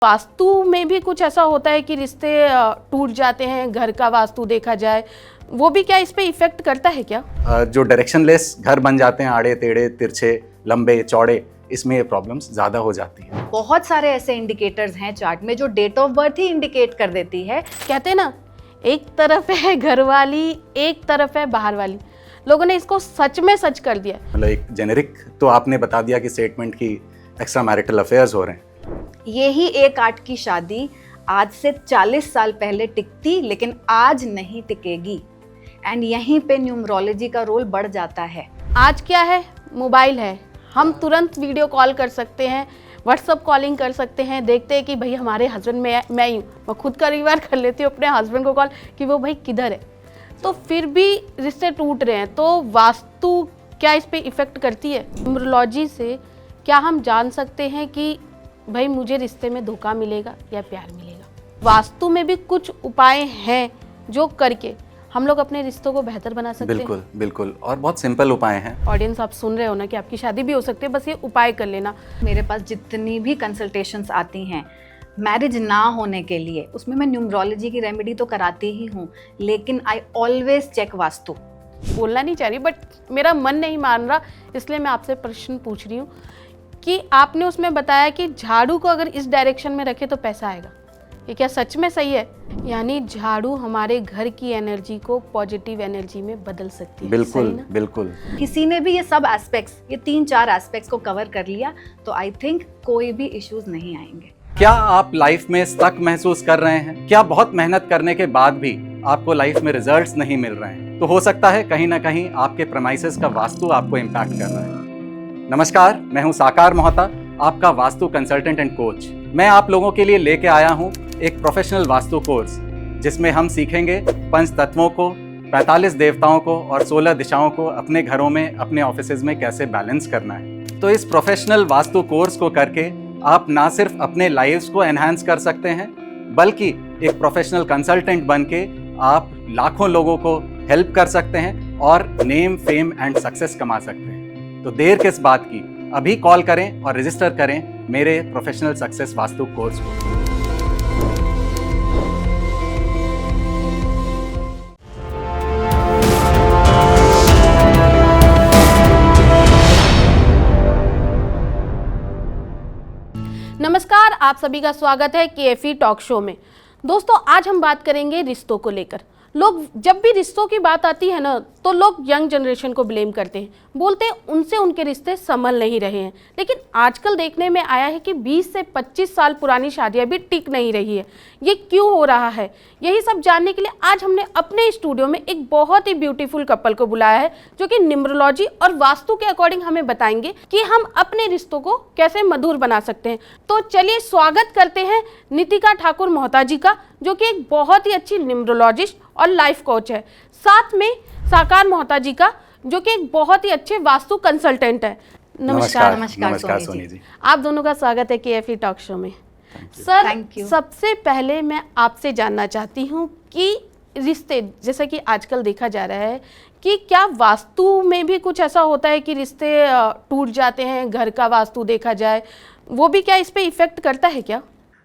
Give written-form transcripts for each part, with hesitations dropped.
वास्तु में भी कुछ ऐसा होता है कि रिश्ते टूट जाते हैं, घर का वास्तु देखा जाए, वो भी क्या इस पे इफेक्ट करता है क्या? जो डायरेक्शनलेस घर बन जाते हैं, आड़े टेढ़े तिरछे लंबे चौड़े, इसमें ये प्रॉब्लम्स ज़्यादा हो जाती हैं। बहुत सारे ऐसे इंडिकेटर्स हैं चार्ट में जो डेट ऑफ बर्थ ही इंडिकेट कर देती है। कहते हैं ना, एक तरफ है घर वाली, एक तरफ है बाहर वाली। लोगों ने इसको सच में सच कर दिया। मतलब एक जेनेरिक तो आपने बता दिया कि स्टेटमेंट की एक्स्ट्रा मैरिटल अफेयर्स हो रहे हैं। यही एक आर्ट की शादी आज से 40 साल पहले टिकती, लेकिन आज नहीं टिकेगी। एंड यहीं पे न्यूमरोलॉजी का रोल बढ़ जाता है। आज क्या है? मोबाइल है, हम तुरंत वीडियो कॉल कर सकते हैं, व्हाट्सअप कॉलिंग कर सकते हैं, देखते हैं कि भाई हमारे हस्बैंड में मैं ही हूँ। मैं खुद कई बार कर लेती हूँ अपने हस्बैंड को कॉल कि वो भाई किधर है। तो फिर भी रिश्ते टूट रहे हैं। तो वास्तु क्या इस पे इफेक्ट करती है? न्यूमरोलॉजी से क्या हम जान सकते हैं कि भाई मुझे रिश्ते में धोखा मिलेगा या प्यार मिलेगा? वास्तु में भी कुछ उपाय हैं जो करके हम लोग अपने रिश्तों को बेहतर बना सकते हैं। बिल्कुल बिल्कुल, और बहुत सिंपल उपाय हैं। ऑडियंस, आप सुन रहे हो ना कि आपकी शादी भी हो सकती है, बस ये उपाय कर लेना। मेरे पास जितनी भी कंसल्टेशंस आती हैं मैरिज ना होने के लिए, उसमें मैं न्यूमरोलॉजी की रेमेडी तो कराती ही हूँ, लेकिन आई ऑलवेज चेक वास्तु। बोलना नहीं चाह रही, बट मेरा मन नहीं मान रहा, इसलिए मैं आपसे प्रश्न पूछ रही हूँ कि आपने उसमें बताया कि झाड़ू को अगर इस डायरेक्शन में रखे तो पैसा आएगा। ये क्या सच में सही है? यानी झाड़ू हमारे घर की एनर्जी को पॉजिटिव एनर्जी में बदल सकती है। बिल्कुल बिल्कुल। किसी ने भी ये सब एस्पेक्ट्स, ये 3-4 एस्पेक्ट्स को कवर कर लिया तो आई थिंक कोई भी इश्यूज नहीं आएंगे। क्या आप लाइफ में स्टक महसूस कर रहे हैं? क्या बहुत मेहनत करने के बाद भी आपको लाइफ में रिजल्ट्स नहीं मिल रहे हैं? तो हो सकता है कहीं ना कहीं आपके प्रेमाइसेस का वास्तु आपको इम्पैक्ट कर रहा है। नमस्कार, मैं हूं साकार मोहता, आपका वास्तु कंसल्टेंट एंड कोच। मैं आप लोगों के लिए लेके आया हूं एक प्रोफेशनल वास्तु कोर्स, जिसमें हम सीखेंगे 5 तत्वों को, 45 देवताओं को और 16 दिशाओं को अपने घरों में, अपने ऑफिसेज में कैसे बैलेंस करना है। तो इस प्रोफेशनल वास्तु कोर्स को करके आप ना सिर्फ अपने लाइव्स को एनहांस कर सकते हैं, बल्कि एक प्रोफेशनल कंसल्टेंट बन के आप लाखों लोगों को हेल्प कर सकते हैं और नेम, फेम एंड सक्सेस कमा सकते हैं। तो देर किस बात की, अभी कॉल करें और रजिस्टर करें मेरे प्रोफेशनल सक्सेस वास्तु कोर्स को। नमस्कार, आप सभी का स्वागत है केएफई टॉक शो में। दोस्तों, आज हम बात करेंगे रिश्तों को लेकर। लोग जब भी रिश्तों की बात आती है ना, तो लोग यंग जनरेशन को ब्लेम करते हैं, बोलते हैं उनसे उनके रिश्ते संभल नहीं रहे हैं। लेकिन आजकल देखने में आया है कि 20 से 25 साल पुरानी शादियां भी टिक नहीं रही है। ये क्यों हो रहा है? यही सब जानने के लिए आज हमने अपने स्टूडियो में एक बहुत ही ब्यूटीफुल कपल को बुलाया है, जो कि न्यूमरोलॉजी और वास्तु के अकॉर्डिंग हमें बताएंगे कि हम अपने रिश्तों को कैसे मधुर बना सकते हैं। तो चलिए स्वागत करते हैं नितिका ठाकुर मोहता जी का, जो कि एक बहुत ही अच्छी न्यूमरोलॉजिस्ट और लाइफ कोच है। साथ में साकार मोहता जी का, जो कि एक बहुत ही अच्छे वास्तु कंसल्टेंट है। नमस्कार नमस्कार सोनी जी। आप दोनों का स्वागत है केएफई टॉक शो में। सर, सबसे पहले मैं आपसे जानना चाहती हूँ कि रिश्ते, जैसे कि आजकल देखा जा रहा है कि क्या वास्तु में भी कुछ ऐसा होता है कि रिश्ते टूट जाते हैं, घर का वास्तु देखा जाए, वो भी क्या इस पे इफेक्ट करता है क्या?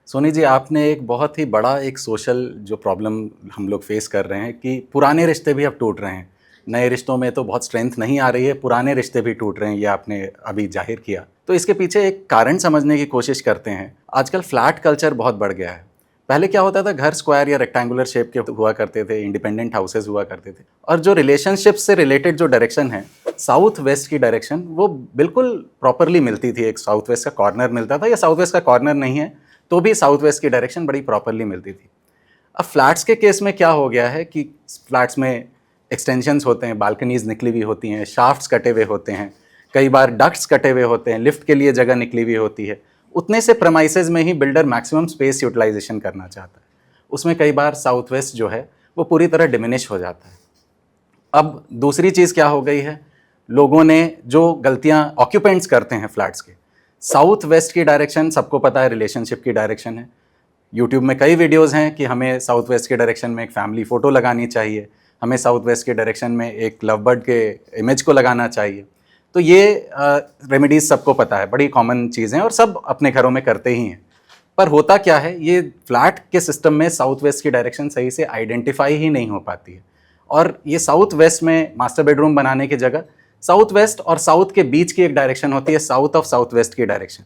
सोनी जी, आपने एक बहुत ही बड़ा एक सोशल जो प्रॉब्लम हम लोग फेस कर रहे हैं कि पुराने रिश्ते भी अब टूट रहे हैं। नए रिश्तों में तो बहुत स्ट्रेंथ नहीं आ रही है, पुराने रिश्ते भी टूट रहे हैं, ये आपने अभी जाहिर किया। तो इसके पीछे एक कारण समझने की कोशिश करते हैं। आजकल फ्लैट कल्चर बहुत बढ़ गया है। पहले क्या होता था, घर स्क्वायर या रेक्टेंगुलर शेप के हुआ करते थे, इंडिपेंडेंट हाउसेज हुआ करते थे, और जो रिलेशनशिप से रिलेटेड जो डायरेक्शन है, साउथ वेस्ट की डायरेक्शन, वो बिल्कुल प्रॉपरली मिलती थी। एक साउथ वेस्ट का कॉर्नर मिलता था, या साउथ वेस्ट का कॉर्नर नहीं है तो भी साउथ वेस्ट की डायरेक्शन बड़ी प्रॉपरली मिलती थी। अब फ्लैट्स के केस में क्या हो गया है कि फ्लैट्स में एक्सटेंशंस होते हैं, बालकनीज निकली हुई होती हैं, शाफ्ट्स कटे हुए होते हैं, कई बार डक्ट्स कटे हुए होते हैं, लिफ्ट के लिए जगह निकली हुई होती है। उतने से प्रेमाइसेस में ही बिल्डर मैक्सिमम स्पेस यूटिलाइजेशन करना चाहता है। उसमें कई बार साउथ वेस्ट जो है वो पूरी तरह डिमिनिश हो जाता है। अब दूसरी चीज़ क्या हो गई है, लोगों ने जो गलतियाँ ऑक्यूपेंट्स करते हैं फ्लैट्स के, साउथ वेस्ट की डायरेक्शन सबको पता है रिलेशनशिप की डायरेक्शन है। यूट्यूब में कई वीडियोस हैं कि हमें साउथ वेस्ट के डायरेक्शन में एक फैमिली फ़ोटो लगानी चाहिए, हमें साउथ वेस्ट के डायरेक्शन में एक लव बर्ड के इमेज को लगाना चाहिए। तो ये रेमेडीज़ सबको पता है, बड़ी कॉमन चीज़ें और सब अपने घरों में करते ही हैं। पर होता क्या है, ये फ्लैट के सिस्टम में साउथ वेस्ट की डायरेक्शन सही से आइडेंटिफाई ही नहीं हो पाती है, और ये साउथ वेस्ट में मास्टर बेडरूम बनाने की जगह साउथ वेस्ट और साउथ के बीच की एक डायरेक्शन होती है साउथ ऑफ साउथ वेस्ट की डायरेक्शन।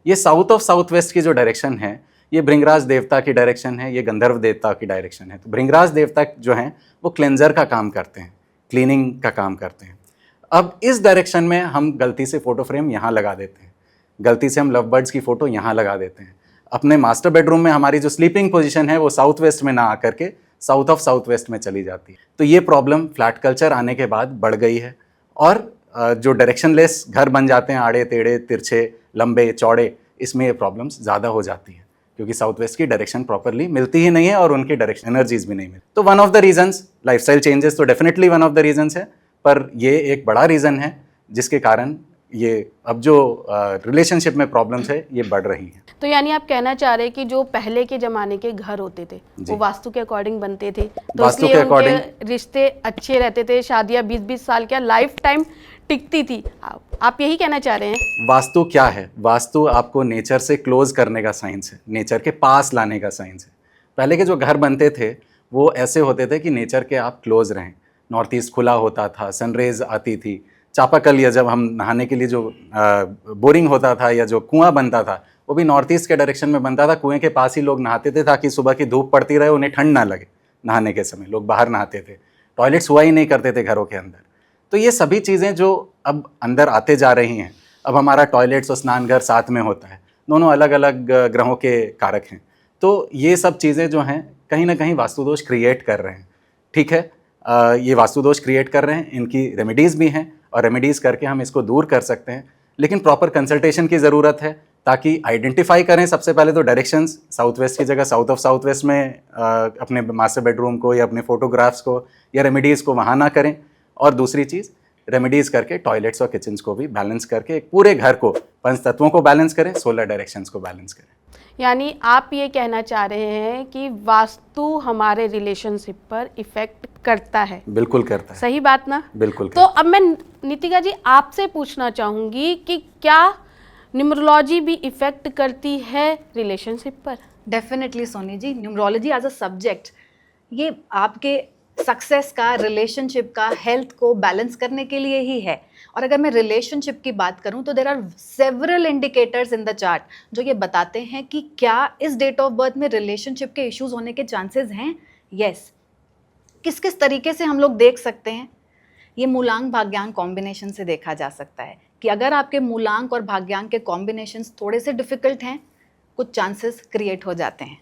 ये साउथ ऑफ साउथ वेस्ट की जो डायरेक्शन है, ये भृंगराज देवता की डायरेक्शन है, ये गंधर्व देवता की डायरेक्शन है। तो भृंगराज देवता जो हैं वो क्लेंजर का काम करते हैं, क्लीनिंग का काम करते हैं। अब इस डायरेक्शन में हम गलती से फोटो फ्रेम यहाँ लगा देते हैं, गलती से हम लव बर्ड्स की फ़ोटो यहाँ लगा देते हैं। अपने मास्टर बेडरूम में हमारी जो स्लीपिंग पोजीशन है वो साउथ वेस्ट में ना आकर के साउथ ऑफ साउथ वेस्ट में चली जाती है। तो ये प्रॉब्लम फ्लैट कल्चर आने के बाद बढ़ गई है, और जो डायरेक्शनलेस घर बन जाते हैं, आड़े टेढ़े तिरछे लंबे चौड़े, इसमें ये प्रॉब्लम्स ज़्यादा हो जाती हैं, क्योंकि साउथ वेस्ट की डायरेक्शन प्रॉपरली मिलती ही नहीं है और उनकी डायरेक्शन एनर्जीज भी नहीं मिलती। तो one of the reasons, lifestyle changes तो definitely one of the reasons है, पर ये एक बड़ा रीज़न है जिसके कारण ये अब जो रिलेशनशिप में प्रॉब्लम्स है ये बढ़ रही हैं। तो यानी आप कहना चाह रहे हैं कि जो पहले के ज़माने के घर होते थे वो वास्तु के अकॉर्डिंग बनते थे, तो वास्तु इसलिए के according- उनके रिश्ते अच्छे रहते थे, शादियाँ 20-20 साल क्या लाइफ टाइम टिकती थी। आप यही कहना चाह रहे हैं? वास्तु क्या है? वास्तु आपको नेचर से क्लोज करने का साइंस है, नेचर के पास लाने का साइंस है। पहले के जो घर बनते थे वो ऐसे होते थे कि नेचर के आप क्लोज रहें। नॉर्थ ईस्ट खुला होता था, सनरेज आती थी, चापाकल या जब हम नहाने के लिए जो बोरिंग होता था या जो कुआं बनता था वो भी नॉर्थ ईस्ट के डायरेक्शन में बनता था। कुएं के पास ही लोग नहाते थे ताकि सुबह की धूप पड़ती रहे, उन्हें ठंड ना लगे। नहाने के समय लोग बाहर नहाते थे, टॉयलेट्स हुआ ही नहीं करते थे घरों के अंदर। तो ये सभी चीज़ें जो अब अंदर आते जा रही हैं, अब हमारा टॉयलेट्स और स्नानघर साथ में होता है, दोनों अलग अलग ग्रहों के कारक हैं। तो ये सब चीज़ें जो हैं कहीं ना कहीं वास्तुदोष क्रिएट कर रहे हैं। ठीक है, ये वास्तुदोष क्रिएट कर रहे हैं, इनकी रेमेडीज़ भी हैं और रेमेडीज़ करके हम इसको दूर कर सकते हैं, लेकिन प्रॉपर कंसल्टेशन की ज़रूरत है ताकि आइडेंटिफाई करें। सबसे पहले तो डायरेक्शंस साउथ वेस्ट की जगह साउथ ऑफ साउथ वेस्ट में अपने मास्टर बेडरूम को या अपने फोटोग्राफ्स को या रेमेडीज़ को वहाँ ना करें, और दूसरी चीज़ रेमेडीज़ करके टॉयलेट्स और किचन्स को भी बैलेंस करके एक पूरे घर को, पंच तत्वों को बैलेंस करें, 16 डायरेक्शंस को बैलेंस करें। यानी आप ये कहना चाह रहे हैं कि वास्तु हमारे रिलेशनशिप पर इफेक्ट करता है? बिल्कुल करता है। सही बात ना? बिल्कुल। तो अब मैं नितिका जी आपसे पूछना चाहूँगी कि क्या न्यूमरोलॉजी भी इफेक्ट करती है रिलेशनशिप पर? Definitely Soni ji, numerology as a subject ये आपके सक्सेस का, रिलेशनशिप का, हेल्थ को बैलेंस करने के लिए ही है। और अगर मैं रिलेशनशिप की बात करूं तो there are several indicators in the chart जो ये बताते हैं कि क्या इस डेट ऑफ बर्थ में रिलेशनशिप के इश्यूज होने के चांसेस हैं। यस। किस किस तरीके से हम लोग देख सकते हैं? ये मूलांक भाग्यांक कॉम्बिनेशन से देखा जा सकता है कि अगर आपके मूलांक और भाग्यांक के कॉम्बिनेशंस थोड़े से डिफिकल्ट हैं, कुछ चांसेस क्रिएट हो जाते हैं।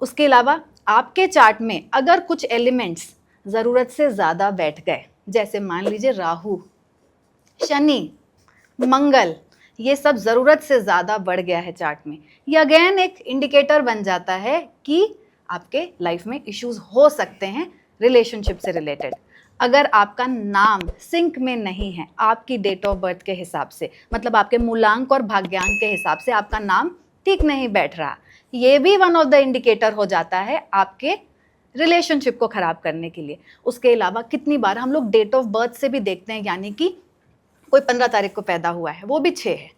उसके अलावा आपके चार्ट में अगर कुछ एलिमेंट्स ज़रूरत से ज़्यादा बैठ गए, जैसे मान लीजिए राहु, शनि, मंगल, ये सब ज़रूरत से ज़्यादा बढ़ गया है चार्ट में, ये अगेन एक इंडिकेटर बन जाता है कि आपके लाइफ में इश्यूज हो सकते हैं रिलेशनशिप से रिलेटेड। अगर आपका नाम सिंक में नहीं है आपकी डेट ऑफ बर्थ के हिसाब से, मतलब आपके मूलांक और भाग्यांक के हिसाब से आपका नाम ठीक नहीं बैठ रहा, ये भी वन ऑफ द इंडिकेटर हो जाता है आपके रिलेशनशिप को ख़राब करने के लिए। उसके अलावा कितनी बार हम लोग डेट ऑफ बर्थ से भी देखते हैं, यानी कि कोई 15 तारीख को पैदा हुआ है वो भी 6 है,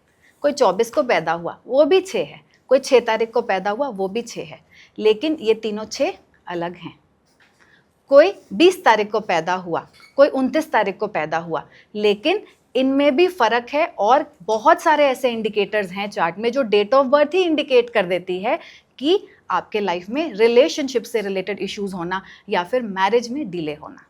कोई 24 को पैदा हुआ वो भी 6 है, कोई 6 तारीख को पैदा हुआ वो भी 6 है, लेकिन ये तीनों 6 अलग हैं। कोई 20 तारीख को पैदा हुआ, कोई 29 तारीख को पैदा हुआ, लेकिन इनमें भी फ़र्क है। और बहुत सारे ऐसे इंडिकेटर्स हैं चार्ट में जो डेट ऑफ बर्थ ही इंडिकेट कर देती है कि आपके लाइफ में रिलेशनशिप से रिलेटेड इश्यूज होना या फिर मैरिज में डिले होना।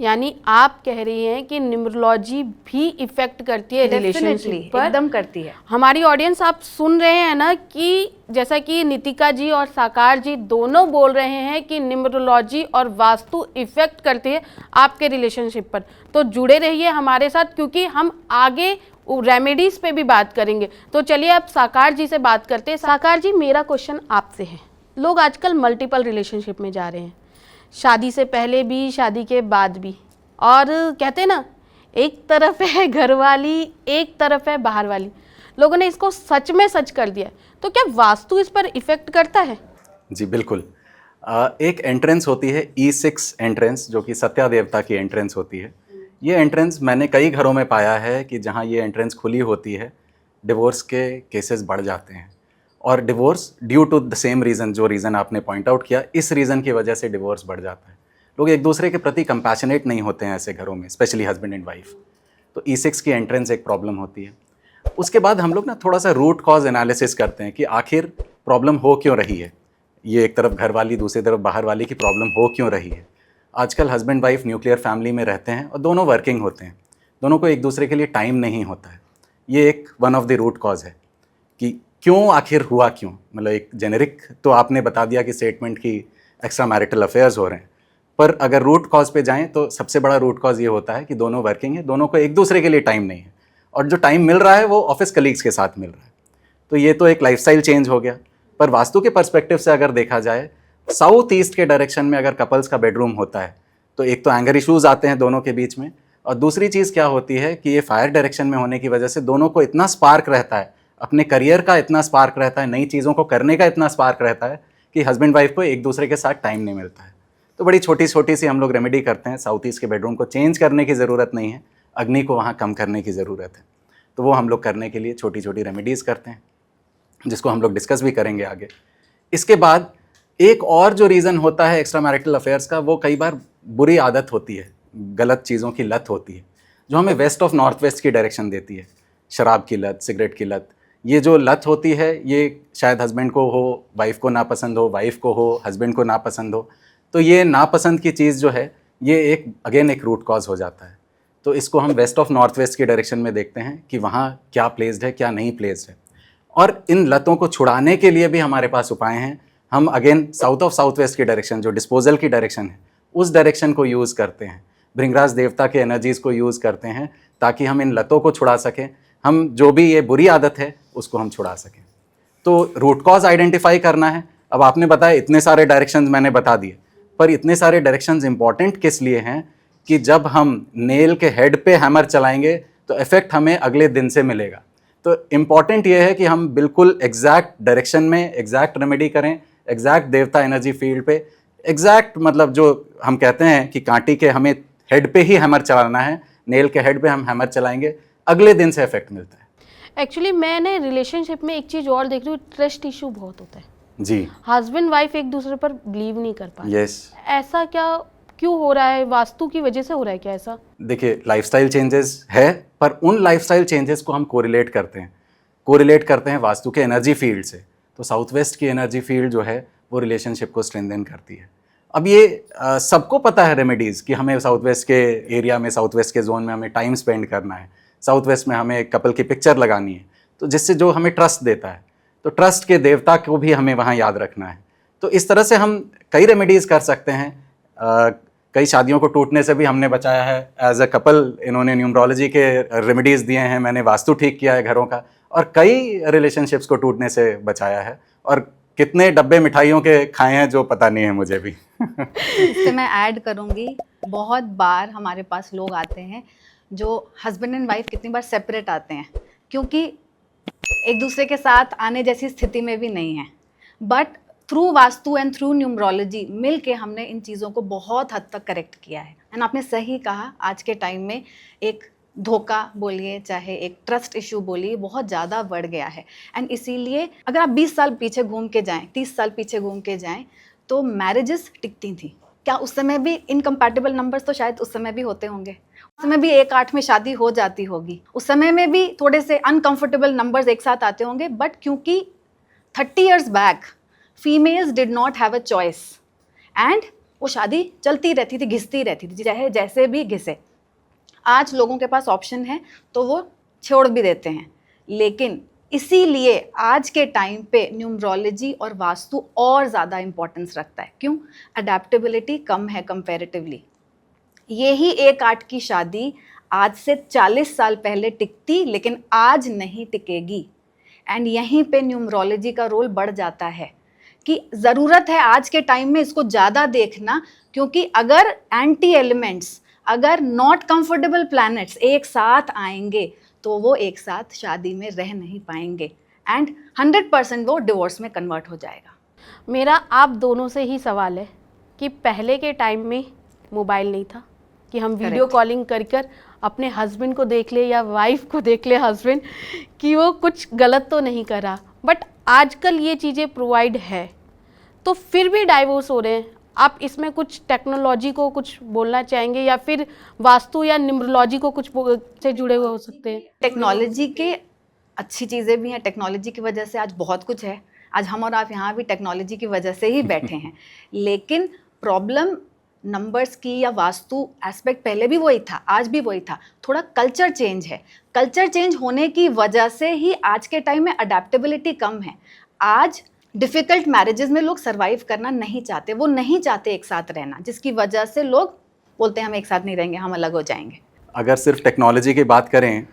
यानी आप कह रही हैं कि न्यूमरोलॉजी भी इफेक्ट करती है रिलेशनशिप पर? एकदम करती है। हमारी ऑडियंस आप सुन रहे हैं ना कि जैसा कि नितिका जी और साकार जी दोनों बोल रहे हैं कि न्यूमरोलॉजी और वास्तु इफेक्ट करती है आपके रिलेशनशिप पर। तो जुड़े रहिए हमारे साथ, क्योंकि हम आगे रेमेडीज पे भी बात करेंगे। तो चलिए अब साकार जी से बात करते हैं। साकार जी, मेरा क्वेश्चन आपसे है, लोग आजकल मल्टीपल रिलेशनशिप में जा रहे हैं, शादी से पहले भी, शादी के बाद भी, और कहते हैं ना एक तरफ है घरवाली, एक तरफ है बाहर वाली। लोगों ने इसको सच में सच कर दिया। तो क्या वास्तु इस पर इफेक्ट करता है? जी बिल्कुल। एक एंट्रेंस होती है E6 एंट्रेंस, जो कि सत्या देवता की एंट्रेंस होती है। ये एंट्रेंस मैंने कई घरों में पाया है कि जहाँ ये एंट्रेंस खुली होती है डिवोर्स के केसेस बढ़ जाते हैं। और divorce due to the same reason, जो रीज़न आपने पॉइंट आउट किया, इस रीज़न की वजह से डिवोर्स बढ़ जाता है। लोग एक दूसरे के प्रति कंपैशनेट नहीं होते हैं ऐसे घरों में, स्पेशली हस्बैंड एंड वाइफ। तो E6 की एंट्रेंस एक प्रॉब्लम होती है। उसके बाद हम लोग ना थोड़ा सा रूट कॉज एनालिसिस करते हैं कि आखिर प्रॉब्लम हो क्यों रही है। ये एक तरफ घर वाली, दूसरी तरफ बाहर वाली की प्रॉब्लम हो क्यों रही है। आजकल हस्बैंड वाइफ न्यूक्लियर फैमिली में रहते हैं और दोनों वर्किंग होते हैं, दोनों को एक दूसरे के लिए टाइम नहीं होता है। ये एक one of the root cause है कि क्यों, आखिर हुआ क्यों। मतलब एक जेनेरिक तो आपने बता दिया कि स्टेटमेंट की एक्स्ट्रा मैरिटल अफेयर्स हो रहे हैं, पर अगर रूट कॉज पे जाएं तो सबसे बड़ा रूट कॉज ये होता है कि दोनों वर्किंग है, दोनों को एक दूसरे के लिए टाइम नहीं है, और जो टाइम मिल रहा है वो ऑफिस कलीग्स के साथ मिल रहा है। तो ये तो एक लाइफस्टाइल चेंज हो गया। पर वास्तु के पर्सपेक्टिव से अगर देखा जाए, साउथ ईस्ट के डायरेक्शन में अगर कपल्स का बेडरूम होता है तो एक तो एंगर इश्यूज आते हैं दोनों के बीच में, और दूसरी चीज़ क्या होती है कि ये फायर डायरेक्शन में होने की वजह से दोनों को इतना स्पार्क रहता है, अपने करियर का इतना स्पार्क रहता है, नई चीज़ों को करने का इतना स्पार्क रहता है कि हस्बैंड वाइफ को एक दूसरे के साथ टाइम नहीं मिलता है। तो बड़ी छोटी छोटी सी हम लोग रेमेडी करते हैं। साउथ ईस्ट के बेडरूम को चेंज करने की ज़रूरत नहीं है, अग्नि को वहाँ कम करने की ज़रूरत है। तो वो हम लोग करने के लिए छोटी छोटी रेमेडीज़ करते हैं, जिसको हम लोग डिस्कस भी करेंगे आगे। इसके बाद एक और जो रीज़न होता है एक्स्ट्रा मैरिटल अफेयर्स का, वो कई बार बुरी आदत होती है, गलत चीज़ों की लत होती है, जो हमें वेस्ट ऑफ नॉर्थ वेस्ट की डायरेक्शन देती है। शराब की लत, सिगरेट की लत, ये जो लत होती है ये शायद हस्बैंड को हो, वाइफ को ना पसंद हो, वाइफ को हो, हस्बैंड को ना पसंद हो। तो ये नापसंद की चीज़ जो है ये एक रूट कॉज हो जाता है। तो इसको हम वेस्ट ऑफ नॉर्थ वेस्ट की डायरेक्शन में देखते हैं कि वहाँ क्या प्लेस्ड है, क्या नहीं प्लेस्ड है। और इन लतों को छुड़ाने के लिए भी हमारे पास उपाय हैं। हम again south of south west की डायरेक्शन, जो डिस्पोजल की डायरेक्शन है, उस डायरेक्शन को यूज़ करते हैं। भृंगराज देवता के एनर्जीज़ को यूज़ करते हैं ताकि हम इन लतों को छुड़ा सकें, हम जो भी ये बुरी आदत है उसको हम छुड़ा सकें। तो रूट कॉज आइडेंटिफाई करना है। अब आपने बताया इतने सारे डायरेक्शंस मैंने बता दिए, पर इतने सारे डायरेक्शंस इंपॉर्टेंट किस लिए हैं कि जब हम नेल के हेड पे हैमर चलाएंगे तो इफेक्ट हमें अगले दिन से मिलेगा। तो इम्पॉर्टेंट ये है कि हम बिल्कुल एग्जैक्ट डायरेक्शन में एग्जैक्ट रेमेडी करें, एग्जैक्ट देवता एनर्जी फील्ड पे, एग्जैक्ट मतलब जो हम कहते हैं कि कांटी के हमें हेड पे ही हैमर चलाना है, नेल के हेड पे हम हैमर चलाएंगे, अगले दिन से इफेक्ट मिलता है। एक्चुअली मैंने रिलेशनशिप में एक चीज़ और देख रही हूँ, ट्रस्ट इशू बहुत होता है जी। हस्बैंड वाइफ एक दूसरे पर बिलीव नहीं कर पाते। यस। ऐसा क्या क्यों हो रहा है? वास्तु की वजह से हो रहा है क्या ऐसा? देखिए, लाइफस्टाइल चेंजेस है, पर उन लाइफस्टाइल चेंजेस को हम कोरिलेट करते हैं वास्तु के एनर्जी फील्ड से। तो साउथ वेस्ट की एनर्जी फील्ड जो है वो रिलेशनशिप को स्ट्रेंथन करती है। अब ये सबको पता है रेमेडीज़ कि हमें साउथ वेस्ट के एरिया में, साउथ वेस्ट के जोन में हमें टाइम स्पेंड करना है, साउथ वेस्ट में हमें कपल की पिक्चर लगानी है, तो जिससे जो हमें ट्रस्ट देता है, तो ट्रस्ट के देवता को भी हमें वहाँ याद रखना है। तो इस तरह से हम कई रेमेडीज़ कर सकते हैं। कई शादियों को टूटने से भी हमने बचाया है एज अ कपल। इन्होंने न्यूमरोलॉजी के रेमेडीज़ दिए हैं, मैंने वास्तु ठीक किया है घरों का, और कई रिलेशनशिप्स को टूटने से बचाया है। और कितने डब्बे मिठाइयों के खाए हैं जो पता नहीं है मुझे भी। इससे मैं ऐड करूँगी, बहुत बार हमारे पास लोग आते हैं जो हस्बैंड एंड वाइफ कितनी बार सेपरेट आते हैं क्योंकि एक दूसरे के साथ आने जैसी स्थिति में भी नहीं है, but through vastu and through numerology मिल के हमने इन चीज़ों को बहुत हद तक करेक्ट किया है। एंड आपने सही कहा, आज के टाइम में एक धोखा बोलिए चाहे एक ट्रस्ट इशू बोलिए बहुत ज़्यादा बढ़ गया है। एंड इसीलिए अगर आप 20 साल पीछे घूम के जाएं, 30 साल पीछे घूम के जाएं, तो मैरिजेस टिकती थी क्या? उस समय भी इनकम्पैटिबल नंबर्स तो शायद उस समय भी होते होंगे, उस समय भी 1-8 में शादी हो जाती होगी, उस समय में भी थोड़े से अनकंफर्टेबल नंबर्स एक साथ आते होंगे, बट क्योंकि 30 years back females did not have a choice and वो शादी चलती रहती थी, घिसती रहती थी, चाहे जैसे भी घिसे। आज लोगों के पास ऑप्शन है तो वो छोड़ भी देते हैं, लेकिन इसीलिए आज के टाइम पे न्यूमरोलॉजी और वास्तु और ज़्यादा इम्पोर्टेंस रखता है। क्यों? अडेप्टेबिलिटी कम है कंपैरेटिवली। यही 1-8 की शादी आज से 40 साल पहले टिकती, लेकिन आज नहीं टिकेगी। एंड यहीं पे न्यूमरोलॉजी का रोल बढ़ जाता है कि ज़रूरत है आज के टाइम में इसको ज़्यादा देखना, क्योंकि अगर एंटी एलिमेंट्स, अगर नॉट कंफर्टेबल प्लैनेट्स एक साथ आएंगे तो वो एक साथ शादी में रह नहीं पाएंगे एंड 100% वो डिवोर्स में कन्वर्ट हो जाएगा। मेरा आप दोनों से ही सवाल है कि पहले के टाइम में मोबाइल नहीं था कि हम वीडियो कॉलिंग कर अपने हस्बैंड को देख ले या वाइफ को देख ले हस्बैंड कि वो कुछ गलत तो नहीं कर रहा, बट आजकल ये चीज़ें प्रोवाइड है तो फिर भी डाइवोर्स हो रहे हैं, आप इसमें कुछ टेक्नोलॉजी को कुछ बोलना चाहेंगे या फिर वास्तु या न्यूमरोलॉजी को कुछ से जुड़े हुए हो सकते हैं? टेक्नोलॉजी के अच्छी चीज़ें भी हैं, टेक्नोलॉजी की वजह से आज बहुत कुछ है, आज हम और आप यहाँ भी टेक्नोलॉजी की वजह से ही बैठे हैं। लेकिन प्रॉब्लम नंबर्स की या वास्तु एस्पेक्ट पहले भी वही था, आज भी वही था, थोड़ा कल्चर चेंज है। कल्चर चेंज होने की वजह से ही आज के टाइम में अडेप्टेबिलिटी कम है। आज डिफ़िकल्ट मैरिजेस में लोग सर्वाइव करना नहीं चाहते, वो नहीं चाहते एक साथ रहना, जिसकी वजह से लोग बोलते हैं हम एक साथ नहीं रहेंगे, हम अलग हो जाएंगे। अगर सिर्फ टेक्नोलॉजी की बात करें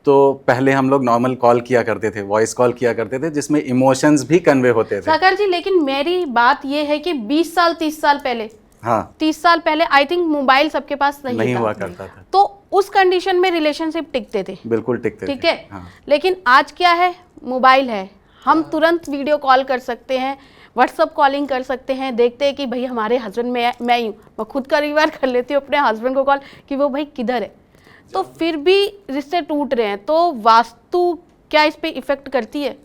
तो पहले हम लोग नॉर्मल कॉल किया करते थे, वॉइस कॉल किया करते थे, जिसमें इमोशंस भी कन्वे होते थे। सागर जी, लेकिन मेरी बात ये है कि 20 साल 30 साल पहले, हाँ, 30 साल पहले आई थिंक मोबाइल सबके पास नहीं था। हुआ करता था, तो उस कंडीशन में रिलेशनशिप टिकते थे, बिल्कुल टिकते थे। ठीक है। हाँ। लेकिन आज क्या है, मोबाइल है, हम तुरंत वीडियो कॉल कर सकते हैं, व्हाट्सअप कॉलिंग कर सकते हैं, देखते हैं कि भाई हमारे हस्बैंड में मैं ही हूँ, मैं खुद का रिवार कर लेती हूँ अपने हस्बैंड को कॉल कि वो भाई किधर है। तो फिर भी रिश्ते टूट रहे हैं, तो वास्तु क्या इस पे इफेक्ट करती है?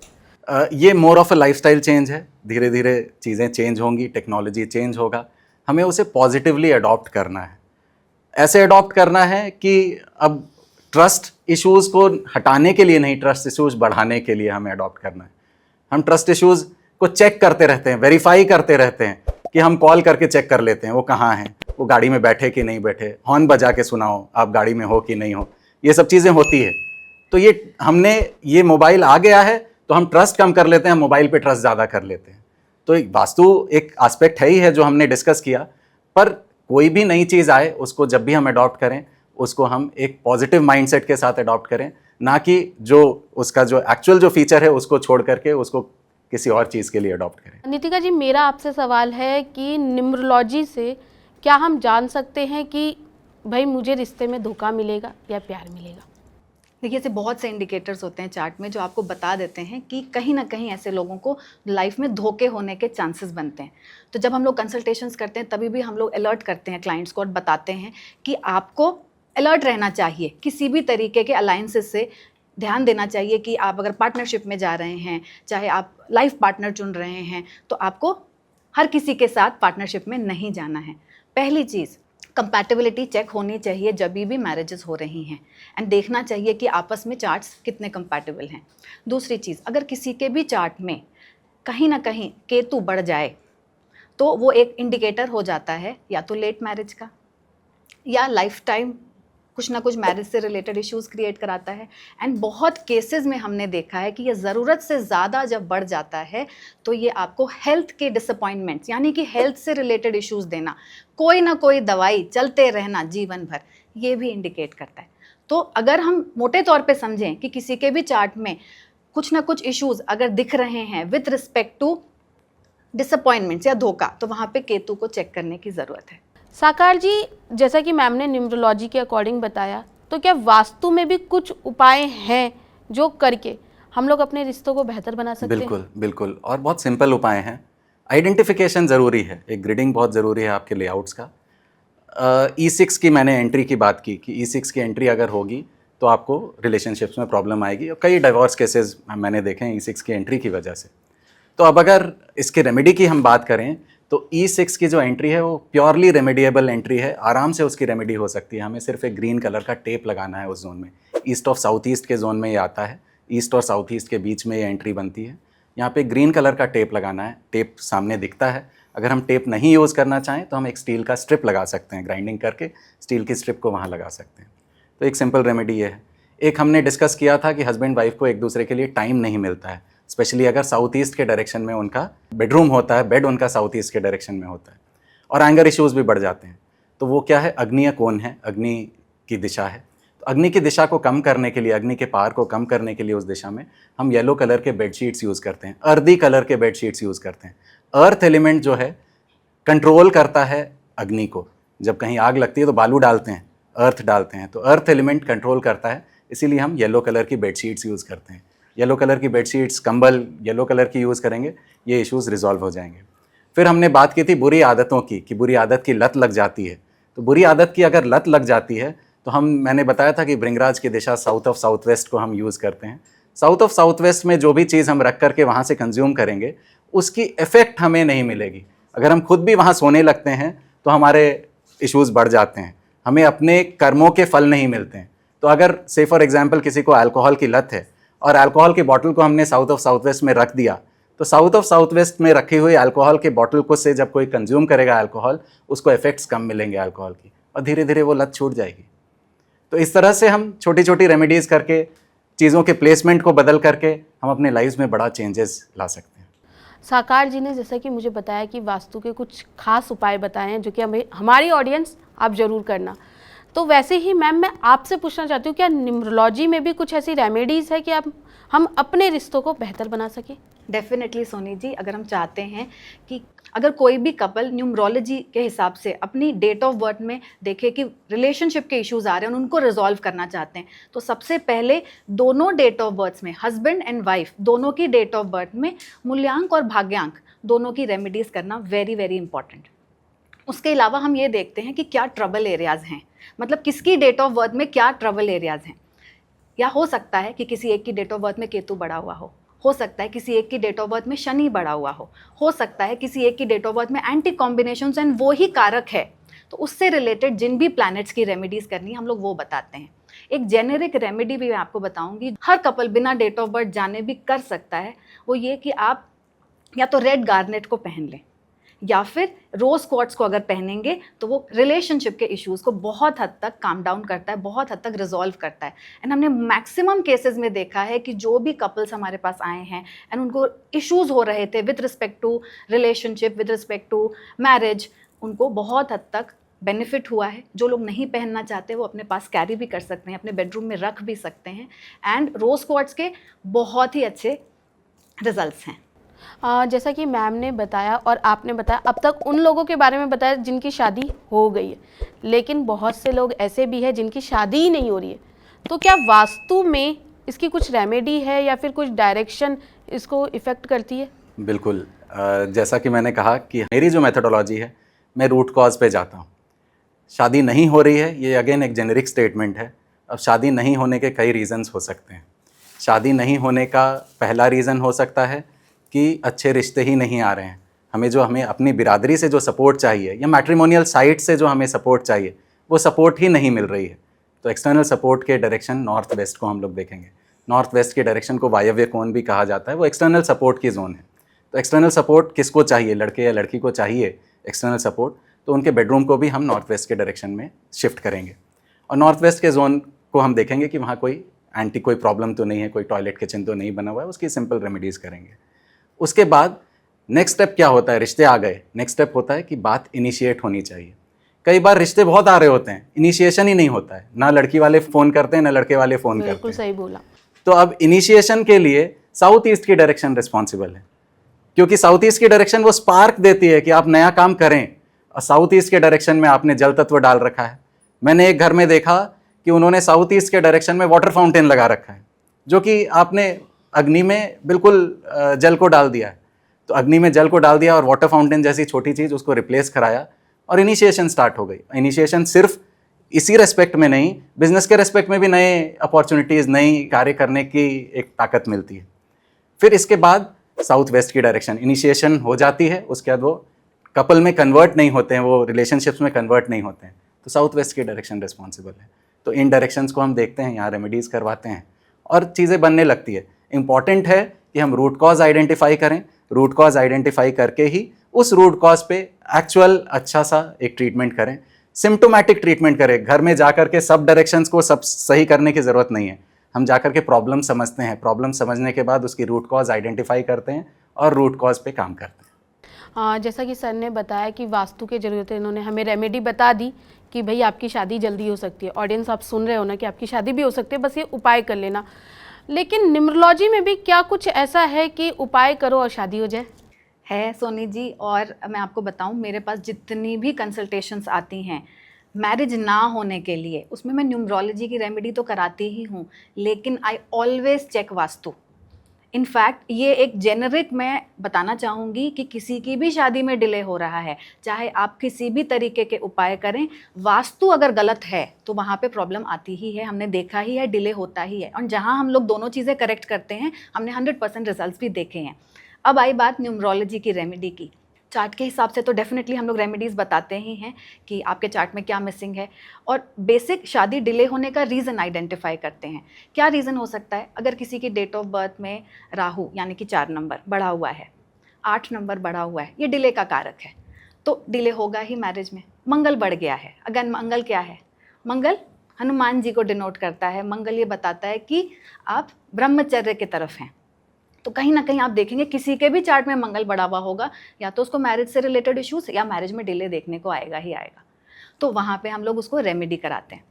ये more of a lifestyle change है, धीरे धीरे चीज़ें चेंज होंगी, टेक्नोलॉजी चेंज होगा, हमें उसे पॉजिटिवली अडॉप्ट करना है। ऐसे अडॉप्ट करना है कि अब ट्रस्ट इश्यूज़ को हटाने के लिए नहीं, ट्रस्ट इश्यूज़ बढ़ाने के लिए हमें अडॉप्ट करना है। हम ट्रस्ट इश्यूज़ को चेक करते रहते हैं, वेरीफाई करते रहते हैं कि हम कॉल करके चेक कर लेते हैं वो कहाँ हैं, वो गाड़ी में बैठे कि नहीं बैठे, हॉर्न बजा के सुनाओ आप गाड़ी में हो कि नहीं हो, ये सब चीज़ें होती है। तो ये मोबाइल आ गया है तो हम ट्रस्ट कम कर लेते हैं, मोबाइल पे ट्रस्ट ज़्यादा कर लेते हैं। तो वास्तु एक एस्पेक्ट है ही है जो हमने डिस्कस किया, पर कोई भी नई चीज़ आए उसको जब भी हम अडॉप्ट करें, उसको हम एक पॉजिटिव माइंडसेट के साथ अडॉप्ट करें, ना कि जो उसका जो एक्चुअल जो फीचर है उसको छोड़ करके उसको किसी और चीज़ के लिए अडॉप्ट करें। नितिका जी, मेरा आपसे सवाल है कि न्यूमरोलॉजी से क्या हम जान सकते हैं कि भाई मुझे रिश्ते में धोखा मिलेगा या प्यार मिलेगा? देखिए, ऐसे बहुत से इंडिकेटर्स होते हैं चार्ट में जो आपको बता देते हैं कि कहीं ना कहीं ऐसे लोगों को लाइफ में धोखे होने के चांसेस बनते हैं। तो जब हम लोग कंसल्टेशंस करते हैं तभी भी हम लोग अलर्ट करते हैं क्लाइंट्स को और बताते हैं कि आपको अलर्ट रहना चाहिए, किसी भी तरीके के अलायंसेस से ध्यान देना चाहिए कि आप अगर पार्टनरशिप में जा रहे हैं, चाहे आप लाइफ पार्टनर चुन रहे हैं, तो आपको हर किसी के साथ पार्टनरशिप में नहीं जाना है। पहली चीज़, कंपैटिबिलिटी चेक होनी चाहिए जब भी मैरिजेस हो रही हैं, एंड देखना चाहिए कि आपस में चार्ट्स कितने कंपैटिबल हैं। दूसरी चीज़, अगर किसी के भी चार्ट में कहीं ना कहीं केतु बढ़ जाए तो वो एक इंडिकेटर हो जाता है या तो लेट मैरिज का, या लाइफ टाइम कुछ ना कुछ मैरिज से रिलेटेड इश्यूज़ क्रिएट कराता है। एंड बहुत केसेस में हमने देखा है कि ये ज़रूरत से ज़्यादा जब बढ़ जाता है तो ये आपको हेल्थ के डिसअपॉइंटमेंट्स, यानी कि हेल्थ से रिलेटेड इश्यूज़ देना, कोई ना कोई दवाई चलते रहना जीवन भर, ये भी इंडिकेट करता है। तो अगर हम मोटे तौर पे समझें कि किसी के भी चार्ट में कुछ ना कुछ इश्यूज़ अगर दिख रहे हैं विथ रिस्पेक्ट टू डिसअपॉइंटमेंट्स या धोखा, तो वहाँ पे केतु को चेक करने की ज़रूरत है। साकार जी, जैसा कि मैम ने न्यूमरोलॉजी के अकॉर्डिंग बताया, तो क्या वास्तु में भी कुछ उपाय हैं जो करके हम लोग अपने रिश्तों को बेहतर बना सकते हैं? बिल्कुल बिल्कुल, और बहुत सिंपल उपाय हैं। आइडेंटिफिकेशन ज़रूरी है, एक ग्रिडिंग बहुत ज़रूरी है आपके लेआउट्स का। E6 की मैंने एंट्री की बात की कि E6 की एंट्री अगर होगी तो आपको रिलेशनशिप्स में प्रॉब्लम आएगी, और कई डिवोर्स केसेस मैंने देखे हैं E6 की एंट्री की वजह से। तो अब अगर इसके रेमेडी की हम बात करें तो E6 की जो एंट्री है वो प्योरली रेमेडिएबल एंट्री है, आराम से उसकी रेमेडी हो सकती है। हमें सिर्फ एक ग्रीन कलर का टेप लगाना है उस जोन में, ईस्ट ऑफ साउथ ईस्ट के जोन में ये आता है, ईस्ट और साउथ ईस्ट के बीच में ये एंट्री बनती है। यहाँ पे ग्रीन कलर का टेप लगाना है, टेप सामने दिखता है। अगर हम टेप नहीं यूज़ करना चाहें तो हम एक स्टील का स्ट्रिप लगा सकते हैं, ग्राइंडिंग करके स्टील की स्ट्रिप को वहाँ लगा सकते हैं। तो एक सिंपल रेमेडी ये है। एक हमने डिस्कस किया था कि हस्बैंड वाइफ को एक दूसरे के लिए टाइम नहीं मिलता है, स्पेशली अगर साउथ ईस्ट के डायरेक्शन में उनका बेडरूम होता है, बेड उनका साउथ ईस्ट के डायरेक्शन में होता है, और एंगर इश्यूज़ भी बढ़ जाते हैं। तो वो क्या है, अग्निय कोण है, अग्नि की दिशा है। तो अग्नि की दिशा को कम करने के लिए, अग्नि के पार को कम करने के लिए उस दिशा में हम येलो कलर के बेडशीट्स यूज़ करते हैं, अर्दी कलर के बेडशीट्स यूज़ करते हैं। अर्थ एलिमेंट जो है कंट्रोल करता है अग्नि को। जब कहीं आग लगती है तो बालू डालते हैं, अर्थ डालते हैं, तो अर्थ एलिमेंट कंट्रोल करता है, इसीलिए हम येलो कलर की बेडशीट्स यूज़ करते हैं। येलो कलर की बेडशीट्स, कंबल येलो कलर की यूज़ करेंगे, ये इश्यूज़ रिजॉल्व हो जाएंगे। फिर हमने बात की थी बुरी आदतों की, कि बुरी आदत की लत लग जाती है। तो बुरी आदत की अगर लत लग जाती है तो मैंने बताया था कि भृंगराज की दिशा साउथ ऑफ साउथ वेस्ट को हम यूज़ करते हैं। साउथ ऑफ साउथ वेस्ट में जो भी चीज़ हम रख करके वहाँ से कंज्यूम करेंगे उसकी इफ़ेक्ट हमें नहीं मिलेगी। अगर हम खुद भी वहाँ सोने लगते हैं तो हमारे इश्यूज़ बढ़ जाते हैं, हमें अपने कर्मों के फल नहीं मिलते हैं। तो अगर से फॉर एग्जांपल किसी को अल्कोहल की लत है और अल्कोहल की बॉटल को हमने साउथ ऑफ साउथ वेस्ट में रख दिया, तो साउथ ऑफ साउथ वेस्ट में रखी हुई अल्कोहल के बॉटल को से जब कोई कंज्यूम करेगा अल्कोहल, उसको इफेक्ट्स कम मिलेंगे अल्कोहल की, और धीरे धीरे वो लत छूट जाएगी। तो इस तरह से हम छोटी छोटी रेमेडीज़ करके, चीज़ों के प्लेसमेंट को बदल करके हम अपने लाइफ में बड़ा चेंजेस ला सकते हैं। साकार जी ने जैसा कि मुझे बताया कि वास्तु के कुछ खास उपाय बताए हैं जो कि हमें, हमारी ऑडियंस आप ज़रूर करना। तो वैसे ही मैम मैं आपसे पूछना चाहती हूँ, क्या न्यूमरोलॉजी में भी कुछ ऐसी रेमेडीज़ है कि हम अपने रिश्तों को बेहतर बना सकें? डेफिनेटली सोनी जी, अगर हम चाहते हैं कि अगर कोई भी कपल न्यूमरोलॉजी के हिसाब से अपनी डेट ऑफ बर्थ में देखे कि रिलेशनशिप के इश्यूज आ रहे हैं और उनको रिजॉल्व करना चाहते हैं, तो सबसे पहले दोनों डेट ऑफ बर्थ में, हस्बैंड एंड वाइफ दोनों की डेट ऑफ बर्थ में मूल्यांक और भाग्यांक दोनों की रेमेडीज़ करना वेरी वेरी इंपॉर्टेंट। उसके अलावा हम ये देखते हैं कि क्या ट्रबल एरियाज़ हैं, मतलब किसकी डेट ऑफ बर्थ में क्या ट्रबल एरियाज़ हैं। या हो सकता है कि किसी एक की डेट ऑफ बर्थ में केतु बढ़ा हुआ हो सकता है किसी एक की डेट ऑफ बर्थ में शनि बढ़ा हुआ हो सकता है किसी एक की डेट ऑफ बर्थ में एंटी कॉम्बिनेशंस एंड वो ही कारक है। तो उससे रिलेटेड जिन भी प्लैनेट्स की रेमेडीज़ करनी है हम लोग वो बताते हैं। एक जेनेरिक रेमेडी भी मैं आपको बताऊंगी, हर कपल बिना डेट ऑफ बर्थ जाने भी कर सकता है। वो ये कि आप या तो रेड गार्नेट को पहन लें या फिर रोज़ क्वार्ट्स को अगर पहनेंगे तो वो रिलेशनशिप के इश्यूज़ को बहुत हद तक काम डाउन करता है, बहुत हद तक रिजॉल्व करता है। एंड हमने मैक्सिमम केसेस में देखा है कि जो भी कपल्स हमारे पास आए हैं एंड उनको इश्यूज़ हो रहे थे with respect to relationship, with respect to marriage, उनको बहुत हद तक बेनिफिट हुआ है। जो लोग नहीं पहनना चाहते वो अपने पास कैरी भी कर सकते हैं, अपने बेडरूम में रख भी सकते हैं। एंड रोज़ क्वार्ट्स के बहुत ही अच्छे रिजल्ट्स हैं। जैसा कि मैम ने बताया और आपने बताया, अब तक उन लोगों के बारे में बताया जिनकी शादी हो गई है, लेकिन बहुत से लोग ऐसे भी हैं जिनकी शादी ही नहीं हो रही है। तो क्या वास्तु में इसकी कुछ रेमेडी है या फिर कुछ डायरेक्शन इसको इफ़ेक्ट करती है? बिल्कुल, जैसा कि मैंने कहा कि मेरी जो मेथोडोलॉजी है, मैं रूट कॉज पे जाता हूँ। शादी नहीं हो रही है, ये अगेन एक जेनेरिक स्टेटमेंट है। अब शादी नहीं होने के कई रीज़न्स हो सकते हैं। शादी नहीं होने का पहला रीज़न हो सकता है कि अच्छे रिश्ते ही नहीं आ रहे हैं। हमें अपनी बिरादरी से जो सपोर्ट चाहिए या मैट्रिमोनियल साइट से जो हमें सपोर्ट चाहिए, वो सपोर्ट ही नहीं मिल रही है। तो एक्सटर्नल सपोर्ट के डायरेक्शन नॉर्थ वेस्ट को हम लोग देखेंगे। नॉर्थ वेस्ट के डायरेक्शन को वायव्य कोण भी कहा जाता है, वो एक्सटर्नल सपोर्ट की जोन है। तो एक्सटर्नल सपोर्ट किसको चाहिए, लड़के या लड़की को चाहिए एक्सटर्नल सपोर्ट, तो उनके बेडरूम को भी हम नॉर्थ वेस्ट के डायरेक्शन में शिफ्ट करेंगे। और नॉर्थ वेस्ट के जोन को हम देखेंगे कि वहाँ कोई प्रॉब्लम तो नहीं है, कोई टॉयलेट किचन तो नहीं बना हुआ है, उसकी सिंपल रेमेडीज़ करेंगे। उसके बाद नेक्स्ट स्टेप क्या होता है, रिश्ते आ गए, नेक्स्ट स्टेप होता है कि बात इनिशिएट होनी चाहिए। कई बार रिश्ते बहुत आ रहे होते हैं, इनिशिएशन ही नहीं होता है, ना लड़की वाले फ़ोन करते हैं ना लड़के वाले फ़ोन करते हैं। बिल्कुल सही बोला। तो अब इनिशिएशन के लिए साउथ ईस्ट की डायरेक्शन रिस्पॉन्सिबल है, क्योंकि साउथ ईस्ट की डायरेक्शन वो स्पार्क देती है कि आप नया काम करें। और साउथ ईस्ट के डायरेक्शन में आपने जल तत्व डाल रखा है। मैंने एक घर में देखा कि उन्होंने साउथ ईस्ट के डायरेक्शन में वाटर फाउंटेन लगा रखा है, जो कि आपने अग्नि में बिल्कुल जल को डाल दिया है। तो अग्नि में जल को डाल दिया और वाटर फाउंटेन जैसी छोटी चीज़ उसको रिप्लेस कराया और इनिशिएशन स्टार्ट हो गई। इनिशिएशन सिर्फ इसी रेस्पेक्ट में नहीं, बिजनेस के रेस्पेक्ट में भी नए अपॉर्चुनिटीज़, नई कार्य करने की एक ताकत मिलती है। फिर इसके बाद साउथ वेस्ट की डायरेक्शन इनिशिएशन हो जाती है, उसके बाद वो कपल में कन्वर्ट नहीं होते हैं, वो रिलेशनशिप्स में कन्वर्ट नहीं होते हैं, तो साउथ वेस्ट की डायरेक्शन रिस्पॉन्सिबल है। तो इन डायरेक्शंस को हम देखते हैं, यहाँ रेमेडीज़ करवाते हैं और चीज़ें बनने लगती है। इम्पॉर्टेंट है कि हम रूट कॉज आइडेंटिफाई करें, रूट कॉज आइडेंटिफाई करके ही उस रूट कॉज पे एक्चुअल अच्छा सा एक ट्रीटमेंट करें, सिम्टोमेटिक ट्रीटमेंट करें। घर में जाकर के सब डायरेक्शंस को सब सही करने की ज़रूरत नहीं है। हम जाकर के प्रॉब्लम समझते हैं, प्रॉब्लम समझने के बाद उसकी रूट कॉज आइडेंटिफाई करते हैं और रूट कॉज पे काम करते हैं। जैसा कि सर ने बताया कि वास्तु के जरूरत है, इन्होंने हमें रेमेडी बता दी कि भाई आपकी शादी जल्दी हो सकती है। ऑडियंस आप सुन रहे हो ना कि आपकी शादी भी हो सकती है, बस ये उपाय कर लेना। लेकिन न्यूमरोलॉजी में भी क्या कुछ ऐसा है कि उपाय करो और शादी हो जाए? है सोनी जी, और मैं आपको बताऊं, मेरे पास जितनी भी कंसल्टेशंस आती हैं मैरिज ना होने के लिए, उसमें मैं न्यूमरोलॉजी की रेमेडी तो कराती ही हूँ, लेकिन I always check vastu. In fact ये एक जेनरिक मैं बताना चाहूँगी कि किसी की भी शादी में डिले हो रहा है, चाहे आप किसी भी तरीके के उपाय करें, वास्तु अगर गलत है तो वहाँ पे प्रॉब्लम आती ही है। हमने देखा ही है, डिले होता ही है। और जहाँ हम लोग दोनों चीज़ें करेक्ट करते हैं, हमने 100% रिजल्ट्स भी देखे हैं। अब आई बात न्यूमरोलॉजी की रेमेडी की। चार्ट के हिसाब से तो डेफिनेटली हम लोग रेमेडीज़ बताते ही हैं कि आपके चार्ट में क्या मिसिंग है, और बेसिक शादी डिले होने का रीज़न आइडेंटिफाई करते हैं। क्या रीज़न हो सकता है? अगर किसी की डेट ऑफ बर्थ में राहु यानी कि 4 नंबर बढ़ा हुआ है, 8 नंबर बढ़ा हुआ है, ये डिले का कारक है, तो डिले होगा ही मैरिज में। मंगल बढ़ गया है, अगर मंगल क्या है? मंगल हनुमान जी को डिनोट करता है। मंगल ये बताता है कि आप ब्रह्मचर्य की तरफ हैं। तो कहीं ना कहीं आप देखेंगे किसी के भी चार्ट में मंगल बढ़ा हुआ होगा, या तो उसको मैरिज से रिलेटेड इश्यूज या मैरिज में डिले देखने को आएगा ही आएगा। तो वहाँ पे हम लोग उसको रेमेडी कराते हैं।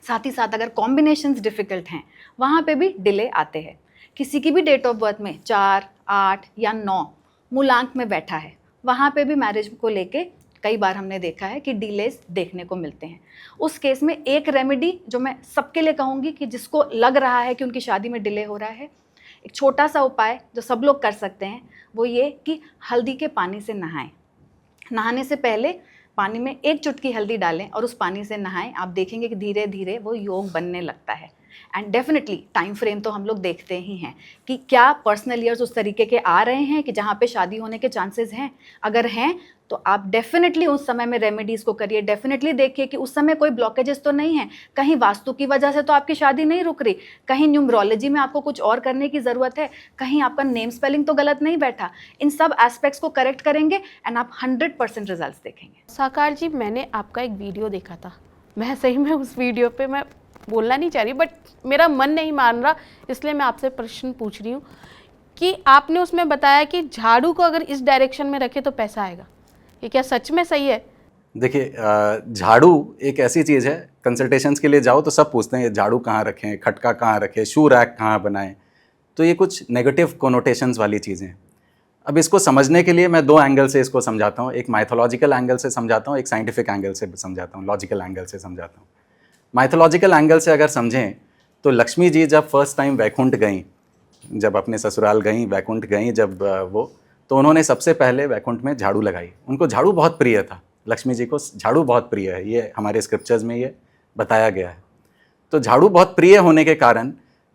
साथ ही साथ अगर कॉम्बिनेशंस डिफ़िकल्ट हैं, वहाँ पे भी डिले आते हैं। किसी की भी डेट ऑफ बर्थ में 4, 8 या 9 मूलांक में बैठा है, वहाँ पे भी मैरिज को लेके कई बार हमने देखा है कि डिलेज देखने को मिलते हैं। उस केस में एक रेमेडी जो मैं सबके लिए कहूँगी कि जिसको लग रहा है कि उनकी शादी में डिले हो रहा है, एक छोटा सा उपाय जो सब लोग कर सकते हैं, वो ये कि हल्दी के पानी से नहाएं। नहाने से पहले पानी में 1 चुटकी हल्दी डालें और उस पानी से नहाएं। आप देखेंगे कि धीरे धीरे वो योग बनने लगता है। एंड डेफिनेटली टाइम फ्रेम तो हम लोग देखते ही हैं कि क्या पर्सनल ईयर्स उस तरीके के आ रहे हैं कि जहाँ पे शादी होने के चांसेस हैं। अगर हैं तो आप डेफिनेटली उस समय में रेमेडीज़ को करिए। डेफिनेटली देखिए कि उस समय कोई ब्लॉकेजेस तो नहीं है, कहीं वास्तु की वजह से तो आपकी शादी नहीं रुक रही, कहीं न्यूमरोलॉजी में आपको कुछ और करने की ज़रूरत है, कहीं आपका नेम स्पेलिंग तो गलत नहीं बैठा। इन सब एस्पेक्ट्स को करेक्ट करेंगे एंड आप 100% रिजल्ट्स देखेंगे। साकार जी, मैंने आपका एक वीडियो देखा था। मैं सही में उस वीडियो पे मैं बोलना नहीं चाह रही, बट मेरा मन नहीं मान रहा, इसलिए मैं आपसे प्रश्न पूछ रही हूँ कि आपने उसमें बताया कि झाड़ू को अगर इस डायरेक्शन में रखे तो पैसा आएगा। ये क्या सच में सही है? देखिए, झाड़ू एक ऐसी चीज़ है, कंसल्टेशंस के लिए जाओ तो सब पूछते हैं झाड़ू कहाँ रखें, खटका कहाँ रखें, शू रैक कहाँ बनाएं। तो ये कुछ नेगेटिव कोनोटेशंस वाली चीज़ें हैं। अब इसको समझने के लिए मैं 2 एंगल से इसको समझाता हूँ। एक माइथोलॉजिकल एंगल से समझाता हूँ, एक साइंटिफिक एंगल से समझाता हूँ, लॉजिकल एंगल से समझाता हूँ। माइथोलॉजिकल एंगल से अगर समझें तो लक्ष्मी जी जब फर्स्ट टाइम वैकुंठ गईं, जब अपने ससुराल गईं, वैकुंठ गईं जब वो, तो उन्होंने सबसे पहले वैकुंठ में झाड़ू लगाई। उनको झाड़ू बहुत प्रिय था, लक्ष्मी जी को झाड़ू बहुत प्रिय है, ये हमारे स्क्रिप्चर्स में ये बताया गया है। तो झाड़ू बहुत प्रिय होने के कारण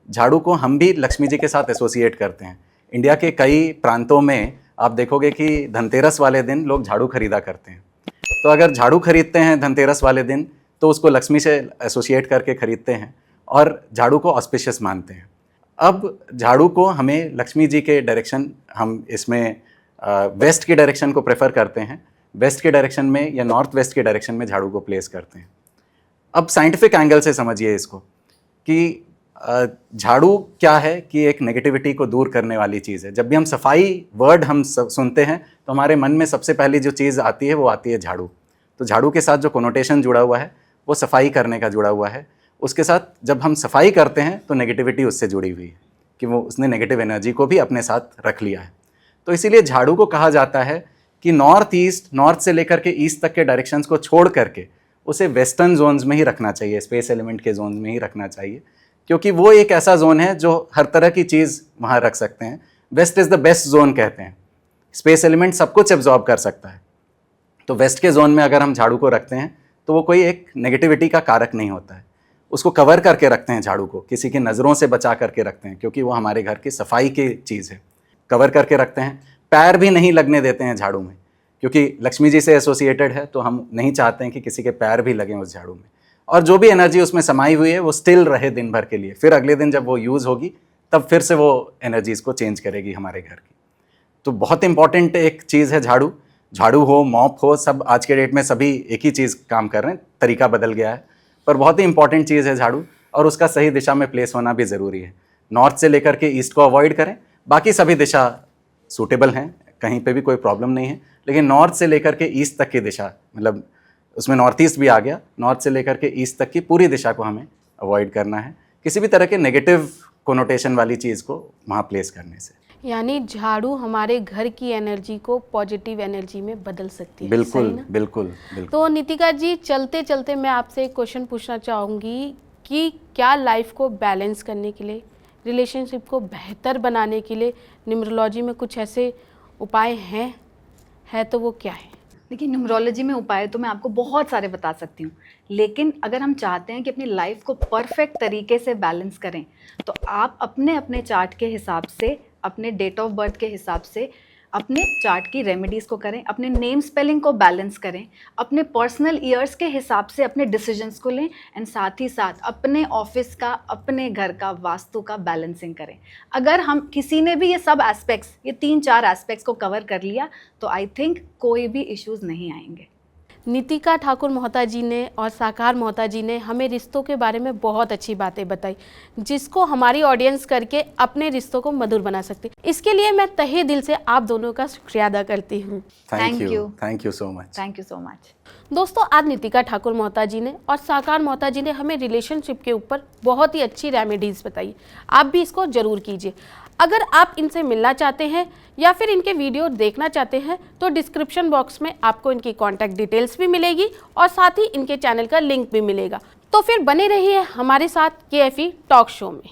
झाड़ू को हम भी लक्ष्मी जी के साथ एसोसिएट करते हैं। इंडिया के कई प्रांतों में आप देखोगे कि धनतेरस वाले दिन लोग झाड़ू खरीदा करते हैं। तो अगर झाड़ू खरीदते हैं धनतेरस वाले दिन तो उसको लक्ष्मी से एसोसिएट करके खरीदते हैं और झाड़ू को ऑस्पिशियस मानते हैं। अब झाड़ू को हमें लक्ष्मी जी के डायरेक्शन, हम इसमें वेस्ट की डायरेक्शन को प्रेफर करते हैं, वेस्ट के डायरेक्शन में या नॉर्थ वेस्ट के डायरेक्शन में झाड़ू को प्लेस करते हैं। अब साइंटिफिक एंगल से समझिए इसको कि झाड़ू क्या है कि एक नेगेटिविटी को दूर करने वाली चीज़ है। जब भी हम सफाई वर्ड हम सुनते हैं तो हमारे मन में सबसे पहली जो चीज़ आती है वो आती है झाड़ू। तो झाड़ू के साथ जो कोनोटेशन जुड़ा हुआ है वो सफाई करने का जुड़ा हुआ है। उसके साथ जब हम सफाई करते हैं तो नेगेटिविटी उससे जुड़ी हुई है कि वो उसने नेगेटिव एनर्जी को भी अपने साथ रख लिया है। तो इसीलिए झाड़ू को कहा जाता है कि नॉर्थ ईस्ट, नॉर्थ से लेकर के ईस्ट तक के डायरेक्शंस को छोड़ करके उसे वेस्टर्न जोन्स में ही रखना चाहिए, स्पेस एलिमेंट के जोन में ही रखना चाहिए, क्योंकि वो एक ऐसा जोन है जो हर तरह की चीज़ वहाँ रख सकते हैं। West is the best zone कहते हैं, स्पेस एलिमेंट सब कुछ एब्जॉर्ब कर सकता है। तो वेस्ट के जोन में अगर हम झाड़ू को रखते हैं तो वो कोई एक नेगेटिविटी का कारक नहीं होता है। उसको कवर करके रखते हैं झाड़ू को, किसी की नज़रों से बचा करके रखते हैं, क्योंकि वो हमारे घर की सफाई की चीज़ है। कवर करके रखते हैं, पैर भी नहीं लगने देते हैं झाड़ू में, क्योंकि लक्ष्मी जी से एसोसिएटेड है, तो हम नहीं चाहते हैं कि किसी के पैर भी लगें उस झाड़ू में। और जो भी एनर्जी उसमें समाई हुई है वो स्टिल रहे दिन भर के लिए, फिर अगले दिन जब वो यूज़ होगी तब फिर से वो एनर्जीज़ को चेंज करेगी हमारे घर की। तो बहुत इंपॉर्टेंट एक चीज़ है झाड़ू। झाड़ू हो, मॉप हो, सब आज के डेट में सभी एक ही चीज़ काम कर रहे हैं, तरीका बदल गया है, पर बहुत ही इंपॉर्टेंट चीज़ है झाड़ू, और उसका सही दिशा में प्लेस होना भी ज़रूरी है। नॉर्थ से लेकर के ईस्ट को अवॉइड करें, बाकी सभी दिशा सूटेबल हैं, कहीं पे भी कोई प्रॉब्लम नहीं है, लेकिन नॉर्थ से लेकर के ईस्ट तक की दिशा, मतलब उसमें नॉर्थ ईस्ट भी आ गया, नॉर्थ से लेकर के ईस्ट तक की पूरी दिशा को हमें अवॉइड करना है, किसी भी तरह के नेगेटिव कोनोटेशन वाली चीज़ को वहाँ प्लेस करने से। यानी झाड़ू हमारे घर की एनर्जी को पॉजिटिव एनर्जी में बदल सकती है। बिल्कुल सही ना? बिल्कुल बिल्कुल। तो नितिका जी, चलते चलते मैं आपसे एक क्वेश्चन पूछना चाहूँगी कि क्या लाइफ को बैलेंस करने के लिए रिलेशनशिप को बेहतर बनाने के लिए न्यूमरोलॉजी में कुछ ऐसे उपाय हैं, है तो वो क्या है? देखिए, न्यूमरोलॉजी में उपाय तो मैं आपको बहुत सारे बता सकती हूँ, लेकिन अगर हम चाहते हैं कि अपनी लाइफ को परफेक्ट तरीके से बैलेंस करें, तो आप अपने अपने चार्ट के हिसाब से, अपने डेट ऑफ बर्थ के हिसाब से अपने चार्ट की रेमेडीज़ को करें, अपने नेम स्पेलिंग को बैलेंस करें, अपने पर्सनल ईयर्स के हिसाब से अपने डिसीजंस को लें, एंड साथ ही साथ अपने ऑफिस का, अपने घर का वास्तु का बैलेंसिंग करें। अगर हम किसी ने भी ये सब एस्पेक्ट्स, ये 3-4 एस्पेक्ट्स को कवर कर लिया, तो आई थिंक कोई भी इश्यूज़ नहीं आएंगे। नितिका ठाकुर मोहता जी ने और साकार मोहता जी ने हमें रिश्तों के बारे में बहुत अच्छी बातें बताई, जिसको हमारी ऑडियंस करके अपने रिश्तों को मधुर बना सकती। इसके लिए मैं तहे दिल से आप दोनों का शुक्रिया अदा करती हूँ। Thank you. Thank you so much. Thank you so much. दोस्तों, आज नितिका ठाकुर मोहता जी ने और साकार मोहता जी ने हमें रिलेशनशिप के ऊपर बहुत ही अच्छी रेमेडीज़ बताई। आप भी इसको ज़रूर कीजिए। अगर आप इनसे मिलना चाहते हैं या फिर इनके वीडियो देखना चाहते हैं तो डिस्क्रिप्शन बॉक्स में आपको इनकी कॉन्टैक्ट डिटेल्स भी मिलेगी और साथ ही इनके चैनल का लिंक भी मिलेगा। तो फिर बने रहिए हमारे साथ KFE टॉक शो में।